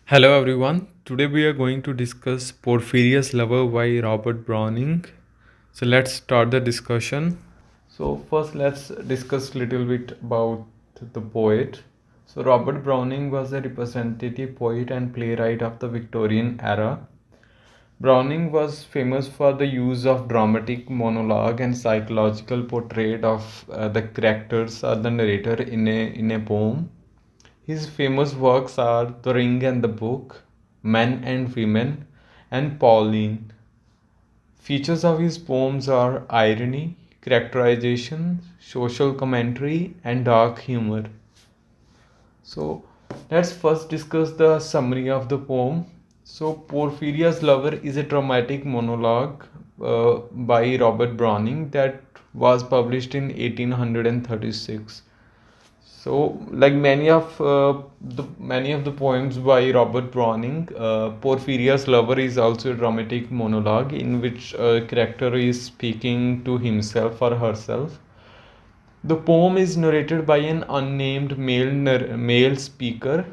Hello everyone. Today we are going to discuss Porphyria's Lover by Robert Browning. So let's start the discussion. So first let's discuss a little bit about the poet. So Robert Browning was a representative poet and playwright of the Victorian era. Browning was famous for the use of dramatic monologue and psychological portrait of the characters or the narrator in a poem. His famous works are The Ring and the Book, Men and Women, and Pauline. Features of his poems are irony, characterization, social commentary, and dark humor. So, let's first discuss the summary of the poem. So, Porphyria's Lover is a dramatic monologue by Robert Browning that was published in 1836. So, like many of the poems by Robert Browning, Porphyria's Lover is also a dramatic monologue in which a character is speaking to himself or herself. The poem is narrated by an unnamed male speaker.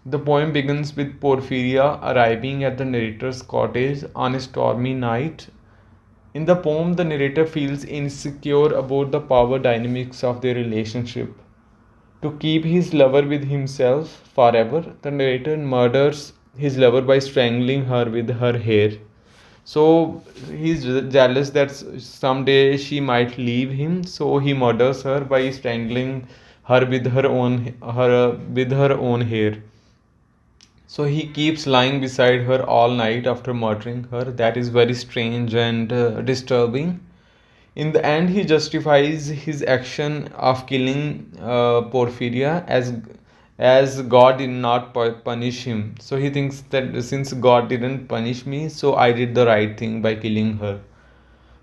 The poem begins with Porphyria arriving at the narrator's cottage on a stormy night. In the poem, the narrator feels insecure about the power dynamics of their relationship. To keep his lover with himself forever, the narrator murders his lover by strangling her with her hair. So he's jealous that someday she might leave him, so he murders her by strangling her with her own hair. So he keeps lying beside her all night after murdering her. That is very strange and disturbing. In the end, he justifies his action of killing Porphyria as God did not punish him. So he thinks that since God didn't punish me, so I did the right thing by killing her.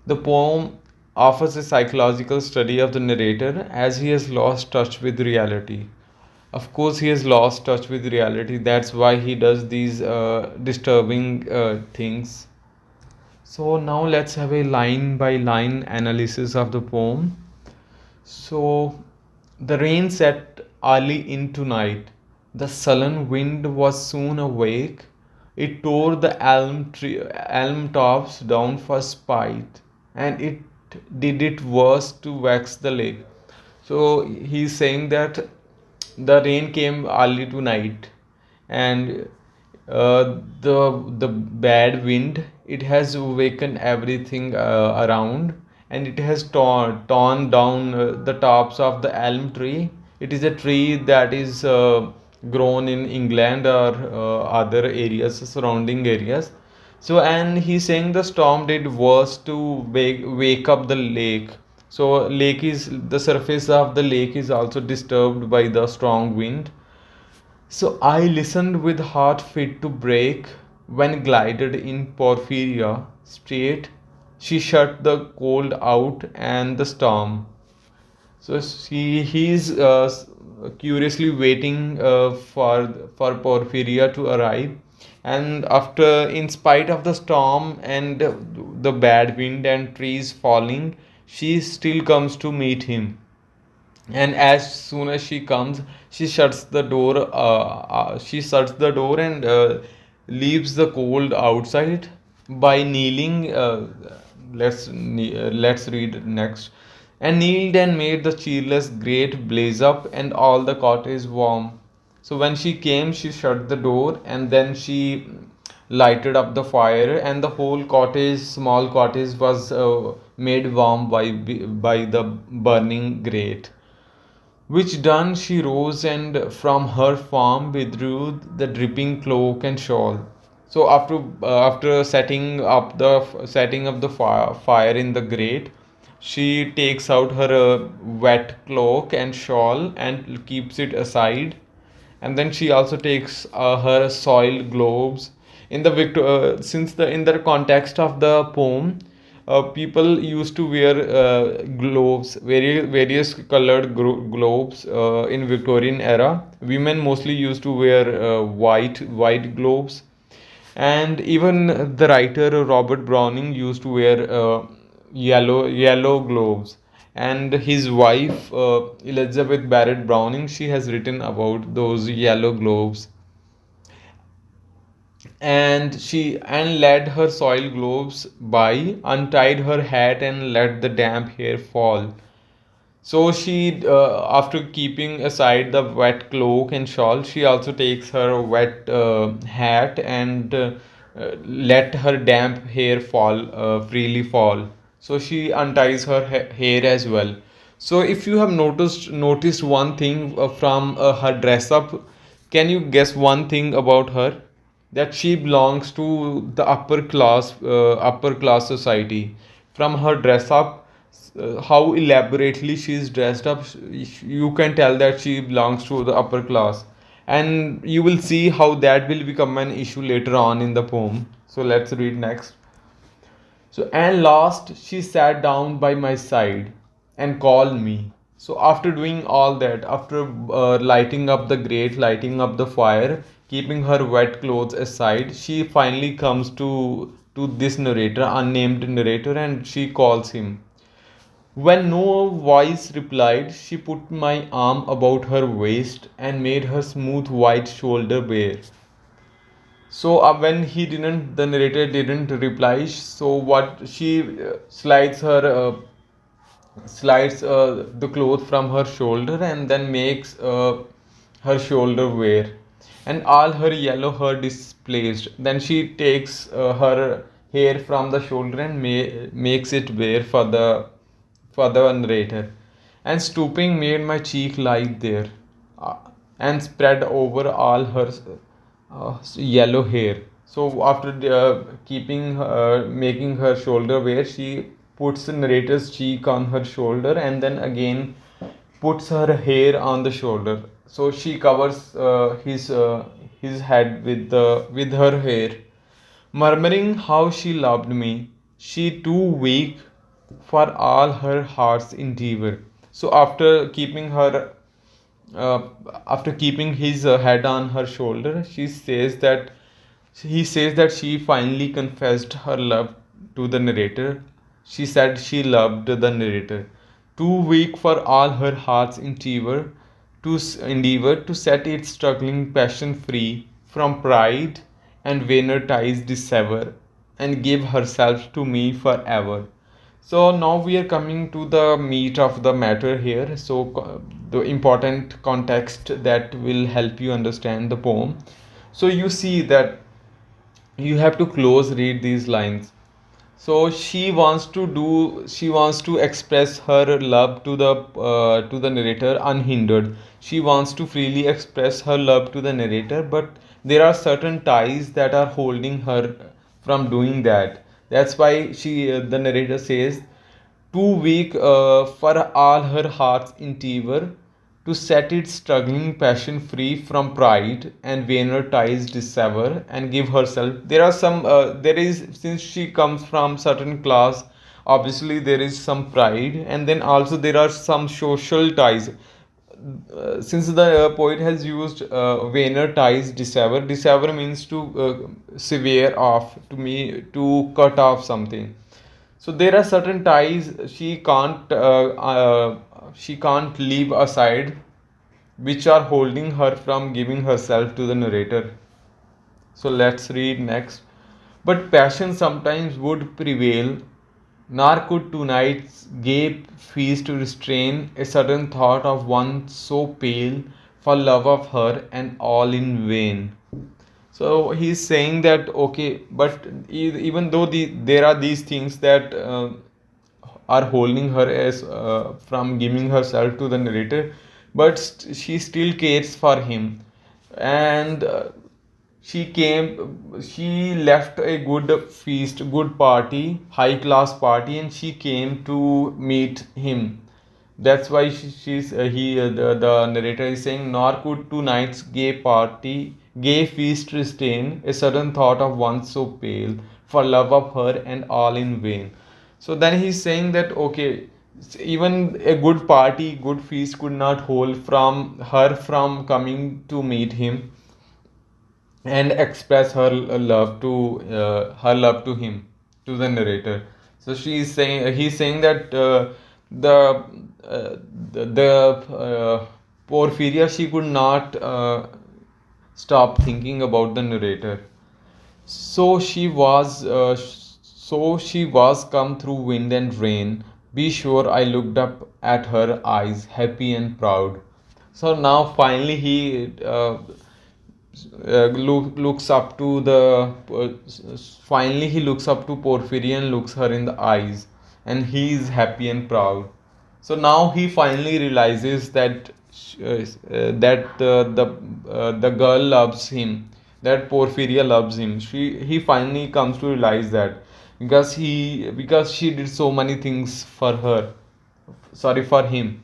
The poem offers a psychological study of the narrator as he has lost touch with reality. Of course, he has lost touch with reality. That's why he does these disturbing things. So now let's have a line by line analysis of the poem. So the rain set early into night. The sullen wind was soon awake. It tore the elm tops down for spite, and it did it worse to vex the lake. So he's saying that the rain came early to night, and the bad wind, it has awakened everything around, and it has torn down the tops of the elm tree. It is a tree that is grown in England or other areas, surrounding areas. So, and he's saying the storm did worse to wake up the lake. So the surface of the lake is also disturbed by the strong wind. So I listened with heart fit to break when glided in Porphyria strait. She shut the cold out and the storm. So he's curiously waiting for Porphyria to arrive, and after, in spite of the storm and the bad wind and trees falling, she still comes to meet him. And as soon as she comes, she shuts the door and leaves the cold outside by kneeling. Let's read next. And kneeled and made the cheerless grate blaze up and all the cottage warm. So when she came, she shut the door and then she lighted up the fire, and the whole small cottage, was made warm by the burning grate. Which done, she rose and from her form withdrew the dripping cloak and shawl. So after setting up the fire in the grate, she takes out her wet cloak and shawl and keeps it aside, and then she also takes her soiled gloves. Since the in the context of the poem, people used to wear gloves, various colored globes in Victorian era. Women mostly used to wear white globes, and even the writer Robert Browning used to wear yellow globes. And his wife Elizabeth Barrett Browning, she has written about those yellow globes. and let her soiled gloves by, untied her hat and let the damp hair fall. So after keeping aside the wet cloak and shawl, she also takes her wet hat and let her damp hair fall freely fall. So she unties her hair as well. So if you have noticed one thing from her dress up, can you guess one thing about her? That she belongs to the upper class society. From her dress up, how elaborately she is dressed up, you can tell that she belongs to the upper class, and you will see how that will become an issue later on in the poem. So let's read next. So, and last she sat down by my side and called me. So, after doing all that, after lighting up the grate, lighting up the fire, keeping her wet clothes aside, she finally comes to this narrator, unnamed narrator, and she calls him. When no voice replied, she put my arm about her waist and made her smooth white shoulder bare. So when the narrator didn't reply. So what she slides the cloth from her shoulder and then makes her shoulder bare, and all her yellow hair displaced. Then she takes her hair from the shoulder and makes it bare for the narrator, and stooping made my cheek lie there, uh, and spread over all her yellow hair. So after keeping making her shoulder bare, she puts the narrator's cheek on her shoulder and then again puts her hair on the shoulder. So she covers his head with her hair, murmuring how she loved me. She too weak for all her heart's endeavor. So uh, after keeping his head on her shoulder, he says that she finally confessed her love to the narrator. She said she loved the narrator, too weak for all her heart's endeavor to set its struggling passion free from pride and vainer ties dissever, and give herself to me forever. So now we are coming to the meat of the matter here. So the important context that will help you understand the poem. So you see that you have to close read these lines. So she wants to express her love to the narrator unhindered. She wants to freely express her love to the narrator, but there are certain ties that are holding her from doing that. That's why the narrator says, too weak for all her heart's endeavor to set its struggling passion free from pride and vainer ties dissever, and give herself. There is, since she comes from certain class, obviously there is some pride, and then also there are some social ties. Since the poet has used vainer ties dissever means to sever off, to cut off something. So there are certain ties she can't leave aside, which are holding her from giving herself to the narrator. So let's read next. But passion sometimes would prevail, nor could tonight's gay feast restrain a sudden thought of one so pale for love of her, and all in vain. So he's saying that okay, but even though there are these things that are holding her as from giving herself to the narrator, but she still cares for him, and she left a good feast, good party, high class party, and she came to meet him. That's why the narrator is saying, nor could tonight's gay feast restrain a sudden thought of one so pale for love of her, and all in vain. So then he's saying that okay, even a good party, good feast could not hold from her from coming to meet him and express her love to him, to the narrator. So he's saying that the Porphyria, she could not stop thinking about the narrator. So she was come through wind and rain. Be sure I looked up at her eyes, happy and proud. So now finally he looks up to the finally he looks up to Porphyria and looks her in the eyes, and he is happy and proud. So now he finally realizes that the girl loves him, that Porphyria loves him. He finally comes to realize that because she did so many things for her, sorry, for him.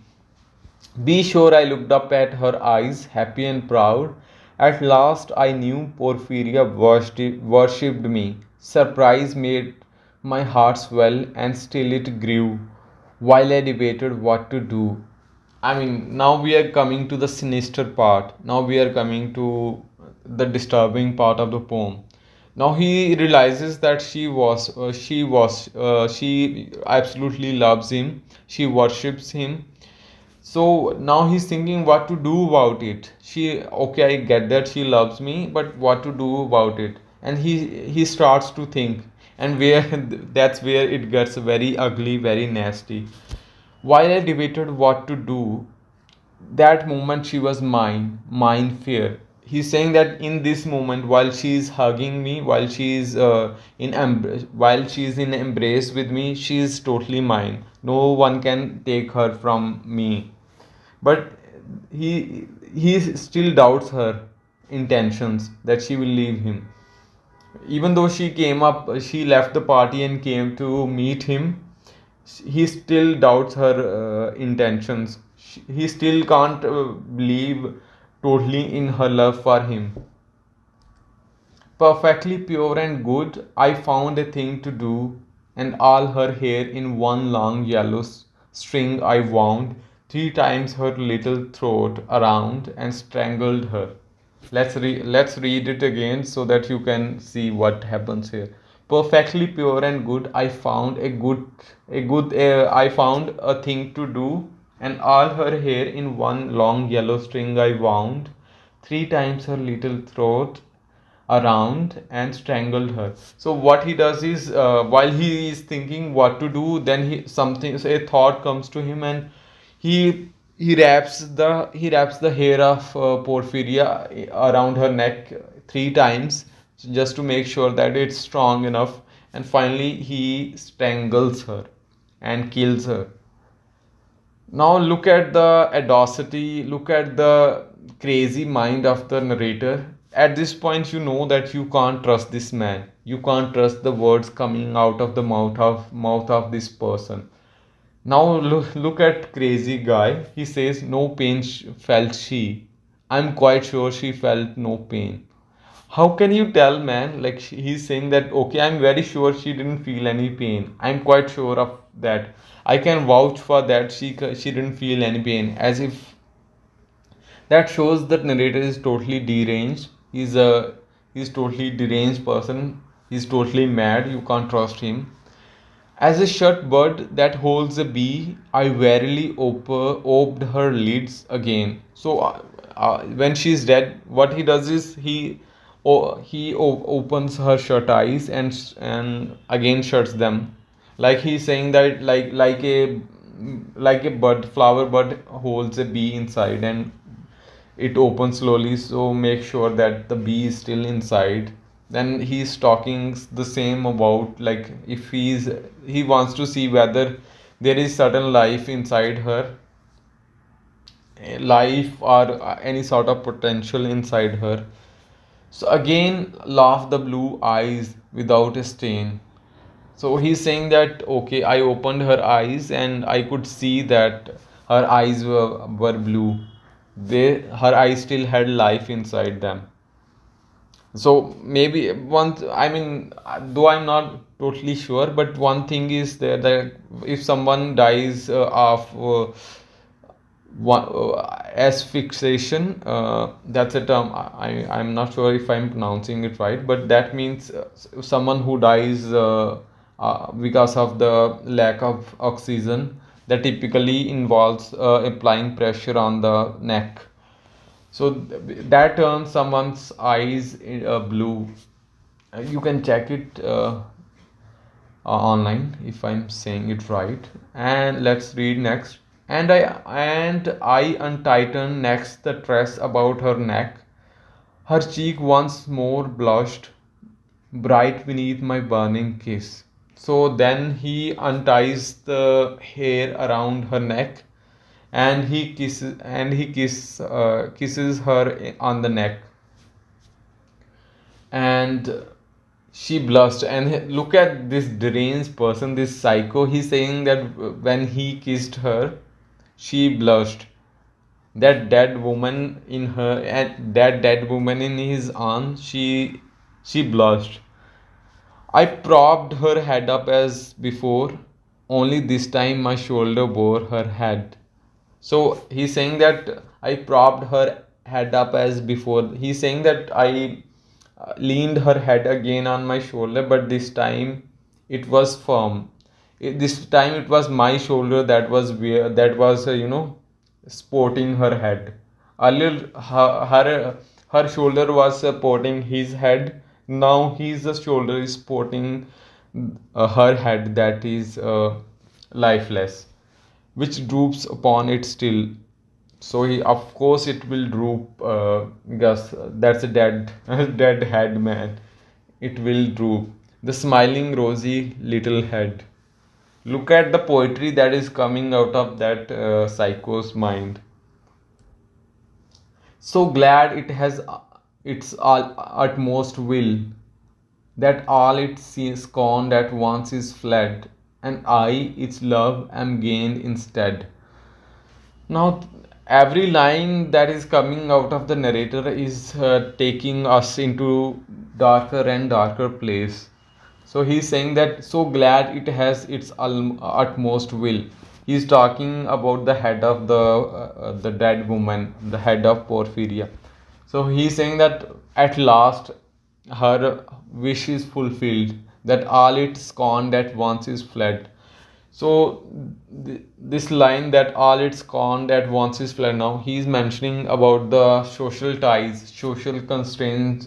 Be sure I looked up at her eyes, happy and proud. At last I knew Porphyria worshipped me. Surprise made my heart swell, and still it grew while I debated what to do. I mean, now we are coming to the sinister part. Now we are coming to the disturbing part of the poem. Now he realizes that she absolutely loves him. She worships him. So now he's thinking what to do about it. Okay, I get that she loves me, but what to do about it? And he starts to think, and where that's where it gets very ugly, very nasty. While I debated what to do, that moment she was mine fear. He's saying that in this moment, while she's hugging me, while she's in embrace with me, she is totally mine. No one can take her from me. But he still doubts her intentions that she will leave him. Even though she left the party and came to meet him, he still doubts her intentions. He still can't believe totally in her love for him. Perfectly pure and good, I found a thing to do, and all her hair in one long yellow string I wound 3 times her little throat around and strangled her. Let's read it again so that you can see what happens here. Perfectly pure and good, I found a thing to do, and all her hair in one long yellow string I wound 3 times her little throat around and strangled her. So what he does is, while he is thinking what to do, then a thought comes to him, and he wraps the hair of Porphyria around her neck 3 times, just to make sure that it's strong enough, and finally he strangles her and kills her. Now look at the audacity, look at the crazy mind of the narrator. At this point, you know that you can't trust this man. You can't trust the words coming out of the mouth of this person. Now look at crazy guy. He says no pain felt she. I'm quite sure she felt no pain. How can you tell, man? Like he's saying that, okay, I'm very sure she didn't feel any pain. I'm quite sure of that. I can vouch for that. She didn't feel any pain. As if that shows that narrator is totally deranged. He's totally deranged person. He's totally mad. You can't trust him. As a shut bud that holds a bee, I warily oped her lids again. So when she's dead, what he does is opens her shut eyes and again shuts them. Like he's saying that like a bud flower bud holds a bee inside and it opens slowly, so make sure that the bee is still inside. Then he's talking the same about, like, if he wants to see whether there is certain life inside her, life or any sort of potential inside her. So again laugh the blue eyes without a stain. So he's saying that, okay, I opened her eyes and I could see that her eyes were blue. Her eyes still had life inside them. So maybe I mean, though I'm not totally sure, but one thing is there that if someone dies of asphyxiation, that's a term. I'm not sure if I'm pronouncing it right, but that means someone who dies because of the lack of oxygen, that typically involves applying pressure on the neck. So that turns someone's eyes blue. You can check it online if I'm saying it right. And let's read next. And I untightened next the tress about her neck. Her cheek once more blushed bright beneath my burning kiss. So then he unties the hair around her neck, and kisses her on the neck, and she blushed. And look at this deranged person, this psycho. He's saying that when he kissed her, she blushed. That dead woman in her, and that dead woman in his arms, she blushed. I propped her head up as before, only this time my shoulder bore her head. So he's saying that I propped her head up as before. He's saying that I leaned her head again on my shoulder, but this time it was firm. This time it was my shoulder that was supporting her head. Earlier, her shoulder was supporting his head. Now his shoulder is supporting her head that is lifeless, which droops upon it still. So he, of course, it will droop. Gus, that's a dead, dead head, man. It will droop. The smiling, rosy little head. Look at the poetry that is coming out of that psycho's mind. So glad it has its all utmost will, that all its scorned at once is fled, and I, its love, am gained instead. Now, every line that is coming out of the narrator is taking us into darker and darker place. So he's saying that so glad it has its utmost will. He's talking about the head of the dead woman, the head of Porphyria. So he's saying that at last her wish is fulfilled, that all its scorn that once is fled. So this line that all its scorn that once is fled, now he's mentioning about the social ties, social constraints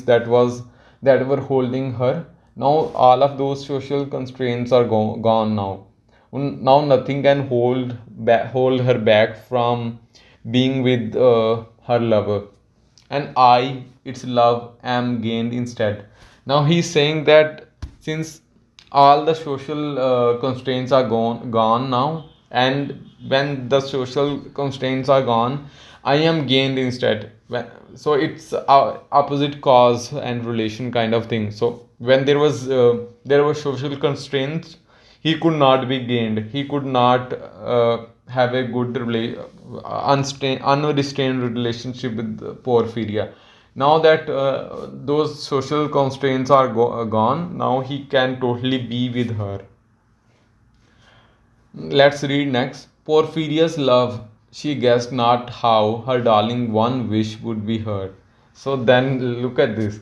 that were holding her. Now all of those social constraints are gone now. Now nothing can hold her back from being with her lover, and I, its love, am gained instead. Now he's saying that since all the social constraints are gone now, and when the social constraints are gone, I am gained instead. So it's opposite cause and relation kind of thing. So when there were social constraints, he could not be gained. He could not have a good unrestrained relationship with Porphyria. Now that those social constraints are gone, now he can totally be with her. Let's read next. Porphyria's love, she guessed not how her darling one wish would be heard. So then look at this.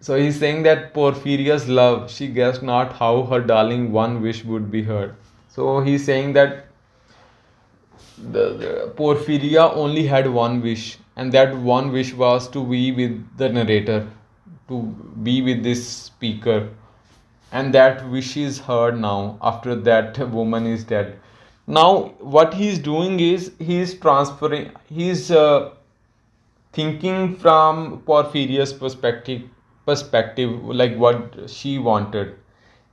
So he's saying that Porphyria's love, she guessed not how her darling one wish would be heard. So he's saying that the Porphyria only had one wish, and that one wish was to be with the narrator, to be with this speaker, and that wish is heard now after that woman is dead. Now, what he's doing is he's transferring, he's thinking from Porphyria's perspective, like what she wanted.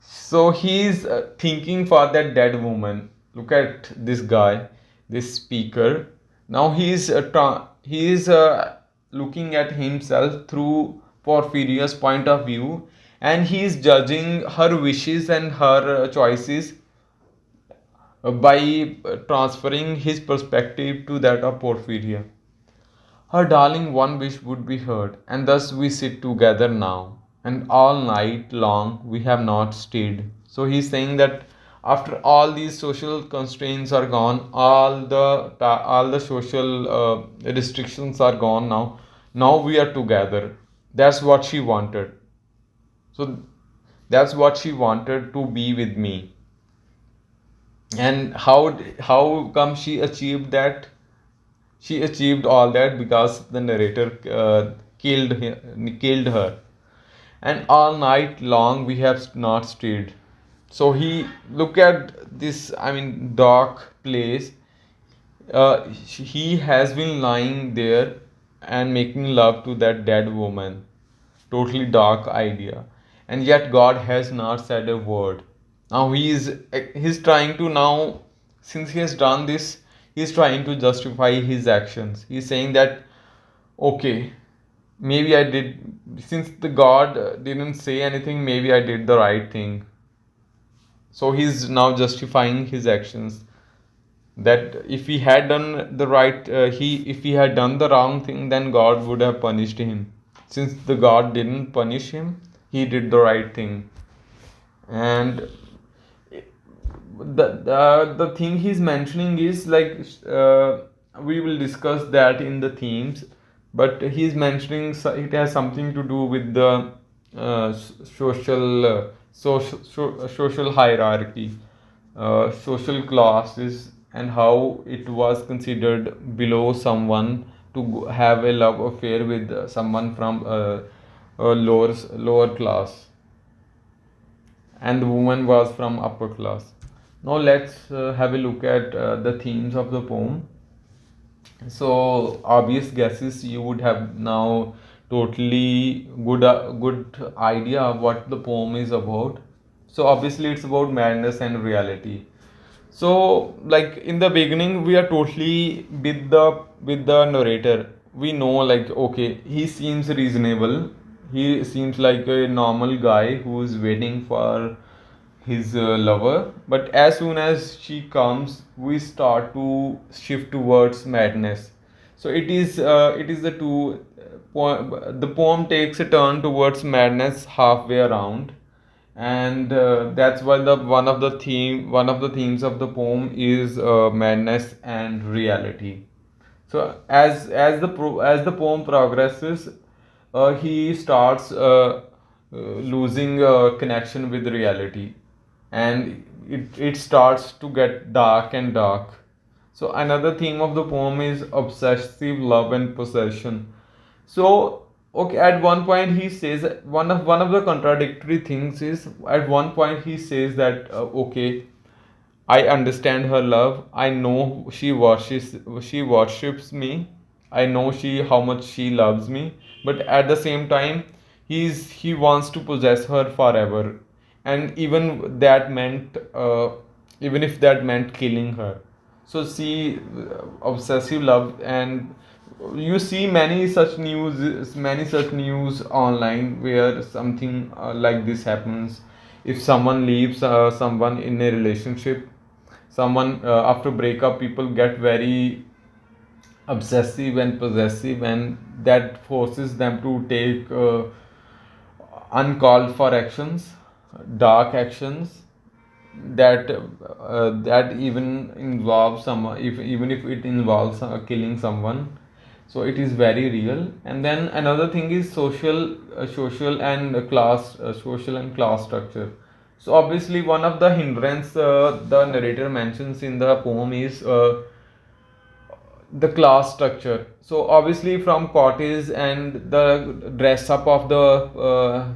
So he's thinking for that dead woman. Look at this guy, this speaker. Now he's looking at himself through Porphyria's point of view, and he's judging her wishes and her choices by transferring his perspective to that of Porphyria. Her darling one wish would be heard, and thus we sit together now, and all night long we have not stayed. So he's saying that after all these social constraints are gone, all the social restrictions are gone now. Now we are together. That's what she wanted. So that's what she wanted, to be with me. And how come she achieved that? She achieved all that because the narrator killed her. and all night long we have not stirred. So he look at this, I mean, dark place. He has been lying there and making love to that dead woman. Totally dark idea, and yet God has not said a word. Now he's trying to now, since he has done this, he's trying to justify his actions. He's saying that, okay, maybe I did, since the God didn't say anything, maybe I did the right thing. So he's now justifying his actions, that if he had done the right he if he had done the wrong thing, then God would have punished him. Since the God didn't punish him, he did the right thing. And the thing he's mentioning is like, we will discuss that in the themes, but he's mentioning it has something to do with the social hierarchy, social classes, and how it was considered below someone to have a love affair with someone from a lower class, and the woman was from upper class. Now let's have a look at the themes of the poem. So obvious guesses, you would have now totally good idea of what the poem is about. So obviously it's about madness and reality. So like in the beginning we are totally with the narrator. We know like, okay, he seems reasonable. He seems like a normal guy who is waiting for his lover, but as soon as she comes we start to shift towards madness. So it is the the poem takes a turn towards madness halfway around, and that's why the one of the themes of the poem is madness and reality. So as the poem progresses, he starts losing connection with reality, and it starts to get dark and dark. So another theme of the poem is obsessive love and possession. So okay, at one point he says, one of the contradictory things is, at one point he says that, okay, I understand her love. I know she worships me. I know how much she loves me. But at the same time, he wants to possess her forever, and even if that meant killing her. So see, obsessive love, and you see many such news online where something like this happens. If someone leaves someone in a relationship, someone after breakup, people get very obsessive and possessive, and that forces them to take uncalled for actions, dark actions, that even involves someone, if even if it involves killing someone. So it is very real. And then another thing is social and class structure. So obviously one of the hindrance the narrator mentions in the poem is the class structure. So obviously from cottage and the dress up of the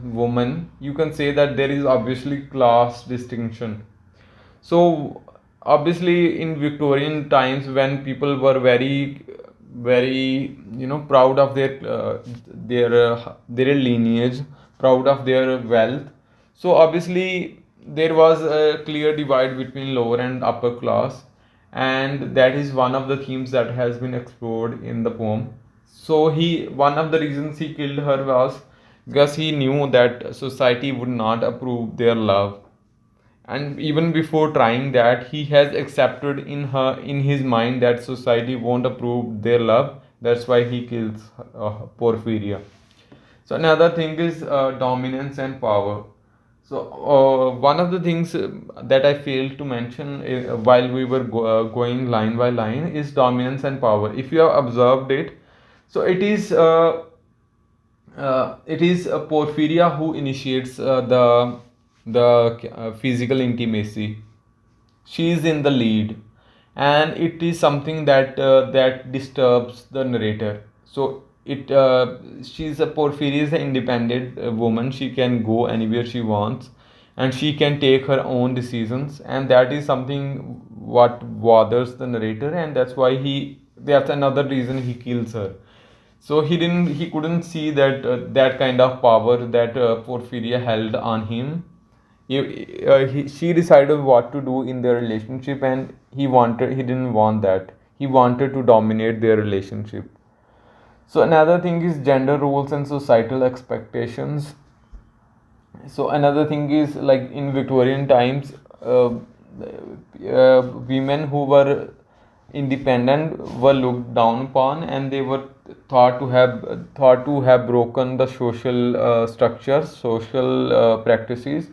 woman, you can say that there is obviously class distinction. So obviously in Victorian times, when people were very proud of their lineage, proud of their wealth. So obviously there was a clear divide between lower and upper class, and that is one of the themes that has been explored in the poem. So he one of the reasons he killed her was because he knew that society would not approve their love, and even before trying that, he has accepted in his mind that society won't approve their love. That's why he kills Porphyria. So another thing is dominance and power. So one of the things that I failed to mention while we were going line by line is dominance and power. If you have observed it, so it is Porphyria who initiates the physical intimacy. She is in the lead, and it is something that disturbs the narrator. So it she's a Porphyria is an independent woman. She can go anywhere she wants, and she can take her own decisions, and that is something what bothers the narrator, and that's another reason he kills her. So he couldn't see that that kind of power that Porphyria held on him. She decided what to do in their relationship, and he didn't want that. He wanted to dominate their relationship. So another thing is gender roles and societal expectations. So another thing is, like in Victorian times, women who were independent were looked down upon, and they were thought to have broken the social structures, social practices,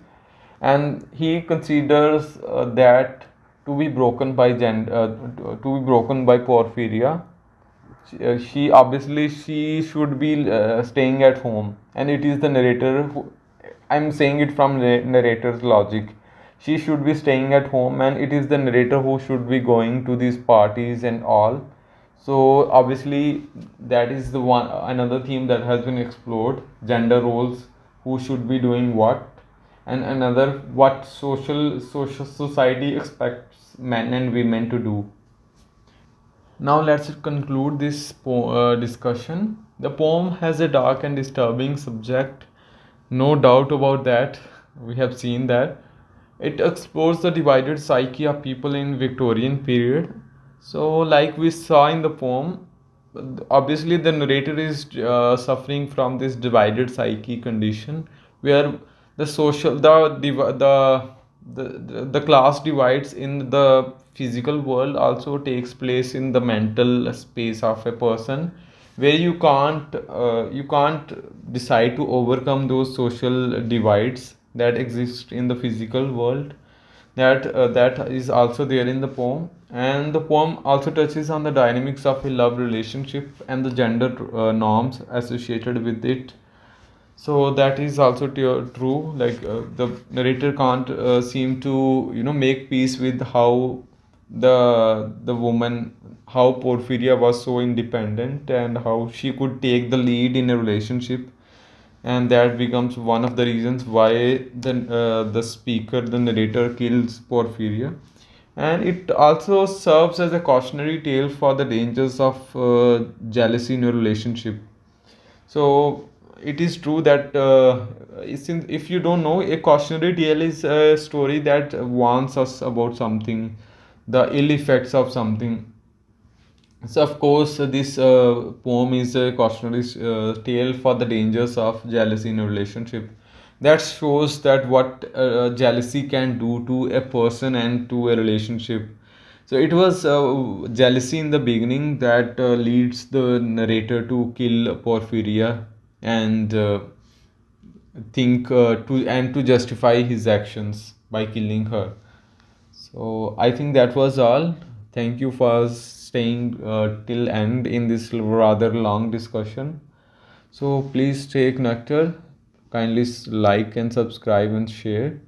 and he considers that to be broken by Porphyria. She obviously she should be staying at home, and it is the narrator who, I'm saying it from narrator's logic. She should be staying at home, and it is the narrator who should be going to these parties and all. So obviously that is the one another theme that has been explored: gender roles, who should be doing what, and another what social society expects men and women to do. Now let's conclude this discussion. The poem has a dark and disturbing subject, no doubt about that. We have seen that. It explores the divided psyche of people in Victorian period. So, like we saw in the poem, obviously the narrator is suffering from this divided psyche condition, where the social the class divides in the physical world also takes place in the mental space of a person, where you can't decide to overcome those social divides that exist in the physical world. That is also there in the poem, and the poem also touches on the dynamics of a love relationship and the gender norms associated with it. So that is also true, like the narrator can't seem to make peace with how the woman, how Porphyria was so independent and how she could take the lead in a relationship, and that becomes one of the reasons why the narrator kills Porphyria. And it also serves as a cautionary tale for the dangers of jealousy in a relationship. So it is true that if you don't know, a cautionary tale is a story that warns us about something, the ill effects of something. So of course, this poem is a cautionary tale for the dangers of jealousy in a relationship. That shows that what jealousy can do to a person and to a relationship. So it was jealousy in the beginning that leads the narrator to kill Porphyria and think to justify his actions by killing her. So I think that was all. Thank you for staying till end in this rather long discussion. So please stay connected. Kindly like and subscribe and share.